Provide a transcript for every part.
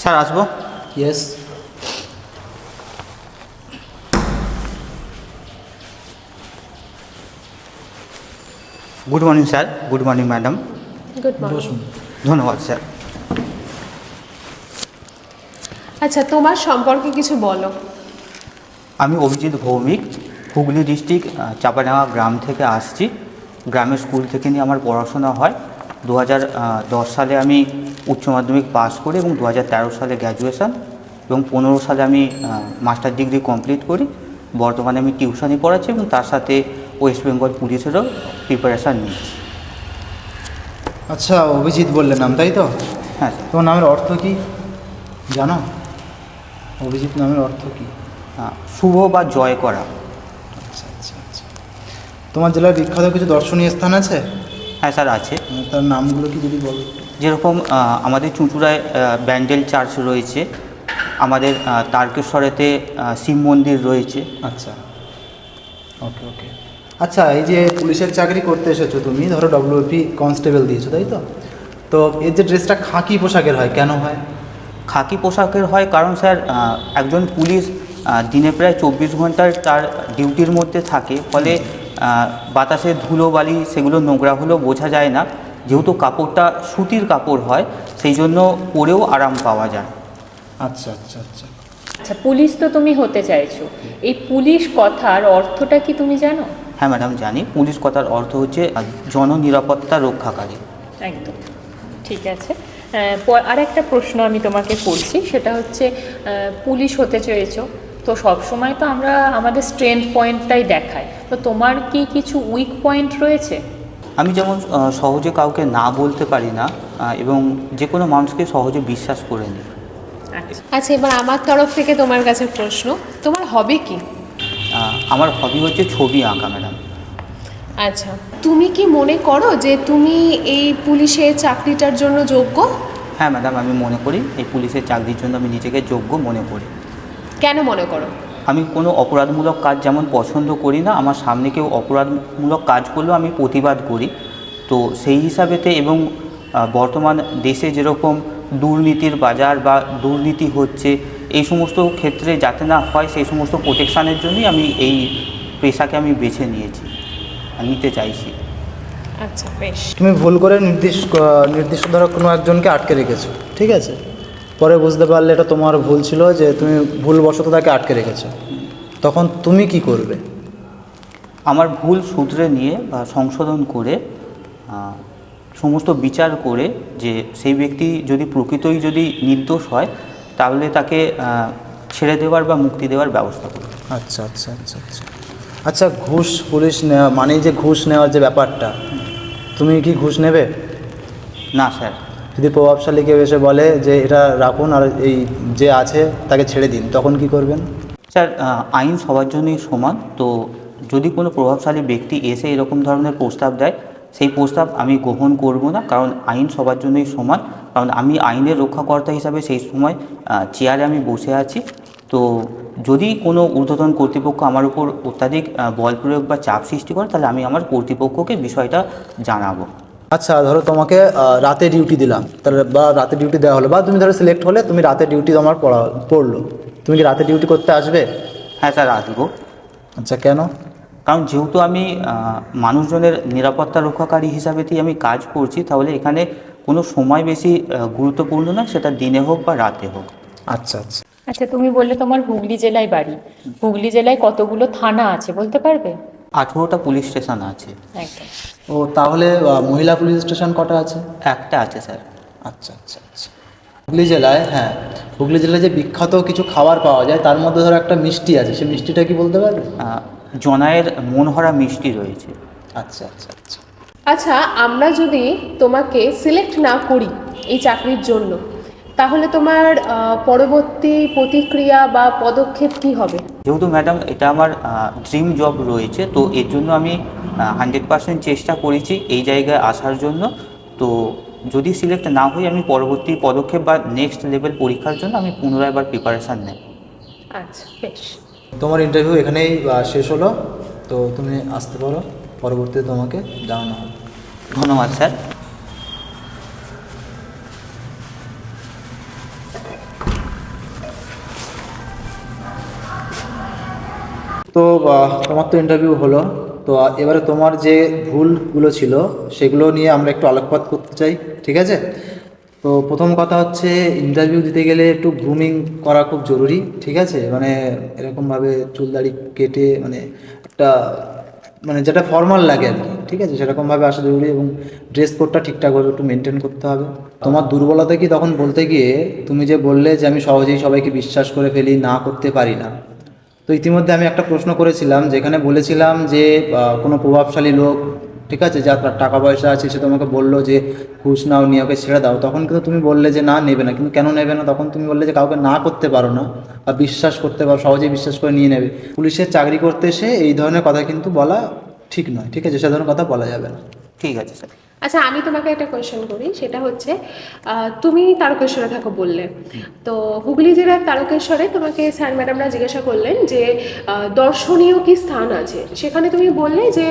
Sir আসবো? Yes. Good morning sir. Good morning madam. Good morning. বসুন। ধন্যবাদ sir. আচ্ছা, তোমার সম্পর্কে কিছু বলো। আমি অভিজিৎ ভৌমিক, হুগলি ডিস্ট্রিক্ট চাপাডাঙ্গা গ্রাম থেকে আসছি। গ্রামের স্কুল থেকে নিয়ে আমার পড়াশোনা হয়। 2010 সালে আমি উচ্চ মাধ্যমিক পাস করি এবং 2013 সালে গ্র্যাজুয়েশন এবং 15 সালে আমি মাস্টার ডিগ্রি কমপ্লিট করি। বর্তমানে আমি টিউশনি পড়াচ্ছি এবং তার সাথে ওয়েস্ট বেঙ্গল পুলিশেরও প্রিপারেশান নিচ্ছি। আচ্ছা, অভিজিৎ বললে নাম, তাই তো? হ্যাঁ স্যার। তোমার নামের অর্থ কি জানো? অভিজিৎ নামের অর্থ কি? শুভ বা জয় করা। আচ্ছা আচ্ছা আচ্ছা। তোমার জেলার বিখ্যাত কিছু দর্শনীয় স্থান আছে? হ্যাঁ স্যার আছে। তার নামগুলো কি যদি বলো? যেরকম আমাদের চুঁচুড়ায় ব্যান্ডেল চার্চ রয়েছে, আমাদের তারকেশ্বরেতে শিব মন্দির রয়েছে। আচ্ছা, ওকে ওকে। আচ্ছা, এই যে পুলিশের চাকরি করতে এসেছো তুমি, ধরো ডব্লিউপি কনস্টেবল দিয়েছো, তাই তো? তো এর যে ড্রেসটা খাকি পোশাকের হয়, কেন হয়? খাকি পোশাকের হয় কারণ স্যার একজন পুলিশ দিনে প্রায় 24 ঘন্টার তার ডিউটির মধ্যে থাকে, ফলে বাতাসে ধুলো বালি সেগুলো নোংরা হলেও বোঝা যায় না। যেহেতু কাপড়টা সুতির কাপড় হয়, সেই জন্য পরেও আরাম পাওয়া যায়। আচ্ছা আচ্ছা আচ্ছা। আচ্ছা, পুলিশ তো তুমি হতে চাইছো, এই পুলিশ কথার অর্থটা কি তুমি জানো? হ্যাঁ ম্যাডাম জানি। পুলিশ কথার অর্থ হচ্ছে জননিরাপত্তা রক্ষাকারী। একদম ঠিক আছে। আরেকটা প্রশ্ন আমি তোমাকে করছি, সেটা হচ্ছে পুলিশ হতে চেয়েছো, তো সব সময় তো আমরা আমাদের স্ট্রেংথ পয়েন্টটাই দেখাই, তো তোমার কি কিছু উইক পয়েন্ট রয়েছে? আমি যেমন সহজে কাউকে না বলতে পারি না এবং যে কোনো মানুষকে সহজে বিশ্বাস করে নিই। আচ্ছা, এবার আমার তরফ থেকে তোমার কাছে প্রশ্ন, তোমার হবি কি? আমার হবি হচ্ছে ছবি আঁকা ম্যাডাম। আচ্ছা, তুমি কি মনে করো যে তুমি এই পুলিশের চাকরিটার জন্য যোগ্য? হ্যাঁ ম্যাডাম, আমি মনে করি এই পুলিশের চাকরির জন্য আমি নিজেকে যোগ্য মনে করি। কেন মনে করো? আমি কোনো অপরাধমূলক কাজ যেমন পছন্দ করি না, আমার সামনে কেউ অপরাধমূলক কাজ করলেও আমি প্রতিবাদ করি। তো সেই হিসাবেতে এবং বর্তমান দেশে যেরকম দুর্নীতির বাজার বা দুর্নীতি হচ্ছে, এই সমস্ত ক্ষেত্রে যাতে না হয় সেই সমস্ত প্রোটেকশানের জন্যই আমি এই পেশাকে আমি বেছে নিতে চাইছি। আচ্ছা, বেশ। তুমি ভুল করে নির্দিষ্ট ধরো কোনো একজনকে আটকে রেখেছো, ঠিক আছে? পরে বুঝতে পারলে এটা তোমার ভুল ছিল, যে তুমি ভুলবশত তাকে আটকে রেখেছো, তখন তুমি কি করবে? আমার ভুল শুধরে নিয়ে বা সংশোধন করে সমস্ত বিচার করে যে সেই ব্যক্তি যদি প্রকৃতই যদি নির্দোষ হয়, তাহলে তাকে ছেড়ে দেওয়ার বা মুক্তি দেওয়ার ব্যবস্থা করব। আচ্ছা আচ্ছা আচ্ছা আচ্ছা। আচ্ছা, ঘুষ পুলিশ নেওয়া মানে যে ঘুষ নেওয়ার যে ব্যাপারটা, তুমি কি ঘুষ নেবে? না স্যার। যদি প্রভাবশালী কেউ এসে বলে যে এটা রাখুন আর এই যে আছে তাকে ছেড়ে দিন, তখন কি করবেন? স্যার, আইন সবার জন্যই সমান। তো যদি কোনো প্রভাবশালী ব্যক্তি এসে এরকম ধরনের প্রস্তাব দেয়, সেই প্রস্তাব আমি গ্রহণ করব না, কারণ আইন সবার জন্যই সমান। কারণ আমি আইনের রক্ষাকর্তা হিসাবে সেই সময় চেয়ারে আমি বসে আছি। তো যদি কোনো ঊর্ধ্বতন কর্তৃপক্ষ আমার উপর অত্যাধিক বল প্রয়োগ বা চাপ সৃষ্টি করে, তাহলে আমি আমার কর্তৃপক্ষকে বিষয়টা জানাবো। আচ্ছা, ধরো তোমাকে রাতে ডিউটি দিলাম, তাহলে বা রাতে ডিউটি দেওয়া হলো, বা তুমি ধরো সিলেক্ট হলে, তুমি রাতে ডিউটি তোমার পড়লো, তুমি কি রাতে ডিউটি করতে আসবে? হ্যাঁ স্যার, আসবো। আচ্ছা, কেন? কারণ যেহেতু আমি মানুষজনের নিরাপত্তা রক্ষাকারী হিসাবেতেই আমি কাজ করছি, তাহলে এখানে কোনো সময় বেশি গুরুত্বপূর্ণ না, সেটা দিনে হোক বা রাতে হোক। আচ্ছা আচ্ছা। আচ্ছা, তুমি বললে তোমার হুগলি জেলায় বাড়ি, হুগলি জেলায় কতগুলো থানা আছে বলতে পারবে? 18টা পুলিশ স্টেশন আছে। একদম। ও, তাহলে মহিলা পুলিশ স্টেশন কটা আছে? একটা আছে স্যার। আচ্ছা আচ্ছা আচ্ছা। হুগলি জেলায়, হ্যাঁ, হুগলি জেলায় যে বিখ্যাত কিছু খাবার পাওয়া যায়, তার মধ্যে ধরো একটা মিষ্টি আছে, সেই মিষ্টিটা কি বলতে পারবে? জনায়ের মনহরা মিষ্টি রয়েছে। আচ্ছা আচ্ছা আচ্ছা। আচ্ছা, আমরা যদি তোমাকে সিলেক্ট না করি এই চাকরির জন্য, তাহলে তোমার পরবর্তী প্রতিক্রিয়া বা পদক্ষেপ কি হবে? যেহেতু ম্যাডাম এটা আমার ড্রিম জব রয়েছে, তো এর জন্য আমি 100% চেষ্টা করেছি এই জায়গায় আসার জন্য। তো যদি সিলেক্ট না হই, আমি পরবর্তী পদক্ষেপ বা নেক্সট লেভেল পরীক্ষার জন্য আমি পুনরায় আবার প্রিপারেশান নেব। আচ্ছা, বেশ। তোমার ইন্টারভিউ এখানেই শেষ হলো, তো তুমি আসতে পারো, পরবর্তীতে তোমাকে জানানো হবে। ধন্যবাদ স্যার। তো তোমার তো ইন্টারভিউ হলো, তো এবারে তোমার যে ভুলগুলো ছিল সেগুলো নিয়ে আমরা একটু আলোকপাত করতে চাই, ঠিক আছে? তো প্রথম কথা হচ্ছে, ইন্টারভিউ দিতে গেলে একটু গ্রুমিং করা খুব জরুরি, ঠিক আছে? মানে এরকমভাবে চুল দাড়ি কেটে মানে একটা মানে যেটা ফর্মাল লাগে আর কি, ঠিক আছে, সেরকমভাবে আসা জরুরি, এবং ড্রেস কোডটা ঠিকঠাকভাবে একটু মেনটেন করতে হবে। তোমার দুর্বলতা কি তখন বলতে গিয়ে তুমি যে বললে যে আমি সহজেই সবাইকে বিশ্বাস করে ফেলি, না করতে পারি না। তো ইতিমধ্যে আমি একটা প্রশ্ন করেছিলাম, যেখানে বলেছিলাম যে কোনো প্রভাবশালী লোক, ঠিক আছে, যার তার টাকা পয়সা আছে, সে তোমাকে বললো যে ঘুষ নাও, নিয়ে ওকে ছেড়ে দাও, তখন কিন্তু তুমি বললে যে না, নেবে না। কিন্তু কেন নেবে না? তখন তুমি বললে যে কাউকে না করতে পারো না, বা বিশ্বাস করতে পারো, সহজেই বিশ্বাস করে নিয়ে নেবে। পুলিশের চাকরি করতে এসে এই ধরনের কথা কিন্তু বলা ঠিক নয়, ঠিক আছে, সে ধরনের কথা বলা যাবে না। ঠিক আছে স্যার। আচ্ছা, আমি তোমাকে একটা কোয়েশ্চেন করি, সেটা হচ্ছে তুমি তারকেশ্বরে থাকো বললে, তো হুগলি জেলার তারকেশ্বরে তোমাকে স্যার ম্যাডামরা জিজ্ঞাসা করলেন যে দর্শনীয় কি স্থান আছে, সেখানে তুমি বললে যে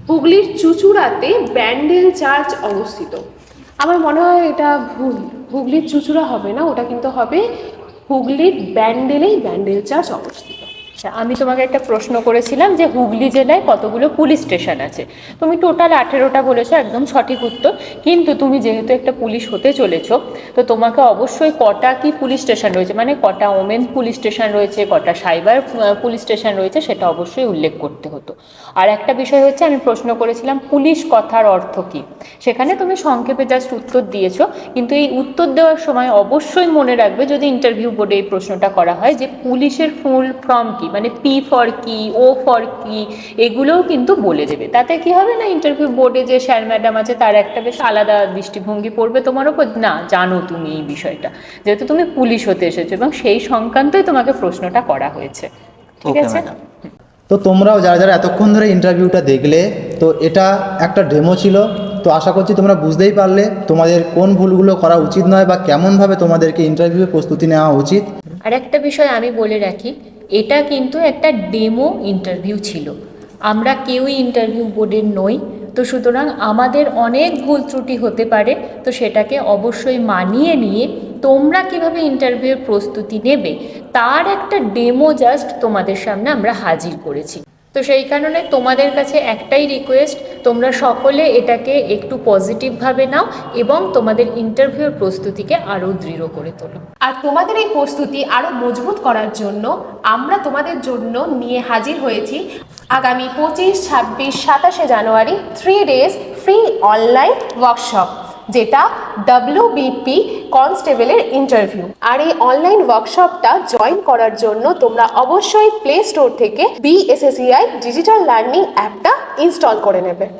হুগলির চুঁচুড়াতে ব্যান্ডেল চার্চ অবস্থিত। আমার মনে হয় এটা ভুল, হুগলির চুঁচুড়া হবে না, ওটা কিন্তু হবে হুগলির ব্যান্ডেলেই ব্যান্ডেল চার্চ অবস্থিত। আচ্ছা, আমি তোমাকে একটা প্রশ্ন করেছিলাম যে হুগলি জেলায় কতগুলো পুলিশ স্টেশন আছে, তুমি টোটাল 18টা বলেছো, একদম সঠিক উত্তর। কিন্তু তুমি যেহেতু একটা পুলিশ হতে চলেছো, তো তোমাকে অবশ্যই কটা কি পুলিশ স্টেশন রয়েছে, মানে কটা ওমেন পুলিশ স্টেশন রয়েছে, কটা সাইবার পুলিশ স্টেশন রয়েছে, সেটা অবশ্যই উল্লেখ করতে হতো। আর একটা বিষয় হচ্ছে, আমি প্রশ্ন করেছিলাম পুলিশ কথার অর্থ কী, সেখানে তুমি সংক্ষেপে জাস্ট উত্তর দিয়েছো, কিন্তু এই উত্তর দেওয়ার সময় অবশ্যই মনে রাখবে, যদি ইন্টারভিউ বোর্ডে এই প্রশ্নটা করা হয়, যে পুলিশের ফুল ফর্ম কী, মানে পি ফর কি, ও ফর কি, এগুলোও কিন্তু বলে দেবে। তাতে কি হবে না, ইন্টারভিউ বোর্ডে যে স্যার ম্যাডাম আছে তার একটা বেশ আলাদা দৃষ্টিভঙ্গি পড়বে তোমার ওপর, না জানো তুমি এই বিষয়টা, যেহেতু তুমি পুলিশ হতে এসেছো, এবং সেই সংক্রান্তই তোমাকে প্রশ্নটা করা হয়েছে, ঠিক ওকে আছে? ম্যাডাম। তো তোমরাও যারা যারা এতক্ষণ ধরে ইন্টারভিউটা দেখলে, তো এটা একটা ডেমো ছিল। তো আশা করছি তোমরা বুঝতেই পারলে তোমাদের কোন ভুলগুলো করা উচিত নয়, বা কেমনভাবে তোমাদেরকে ইন্টারভিউয়ে প্রস্তুতি নেওয়া উচিত। আর একটা বিষয় আমি বলে রাখি, এটা কিন্তু একটা ডেমো ইন্টারভিউ ছিল, আমরা কেউই ইন্টারভিউ বোর্ডের নই, তো সুতরাং আমাদের অনেক ভুল ত্রুটি হতে পারে, তো সেটাকে অবশ্যই মানিয়ে নিয়ে তোমরা কিভাবে ইন্টারভিউয়ের প্রস্তুতি নেবে তার একটা ডেমো জাস্ট তোমাদের সামনে আমরা হাজির করেছি। তো সেই কারণে তোমাদের কাছে একটাই রিকোয়েস্ট, তোমরা সকলে এটাকে একটু পজিটিভভাবে নাও এবং তোমাদের ইন্টারভিউর প্রস্তুতিকে আরও দৃঢ় করে তোলো। আর তোমাদের এই প্রস্তুতি আরও মজবুত করার জন্য আমরা তোমাদের জন্য নিয়ে হাজির হয়েছি আগামী 25, 26, 27শে জানুয়ারি 3 days ফ্রি অনলাইন ওয়ার্কশপ, যেটা WBP কনস্টেবলের ইন্টারভিউ। আর এই অনলাইন ওয়ার্কশপটা জয়েন করার জন্য তোমরা অবশ্যই প্লে স্টোর থেকে BSSEI ডিজিটাল লার্নিং অ্যাপটা ইনস্টল করে নেবে।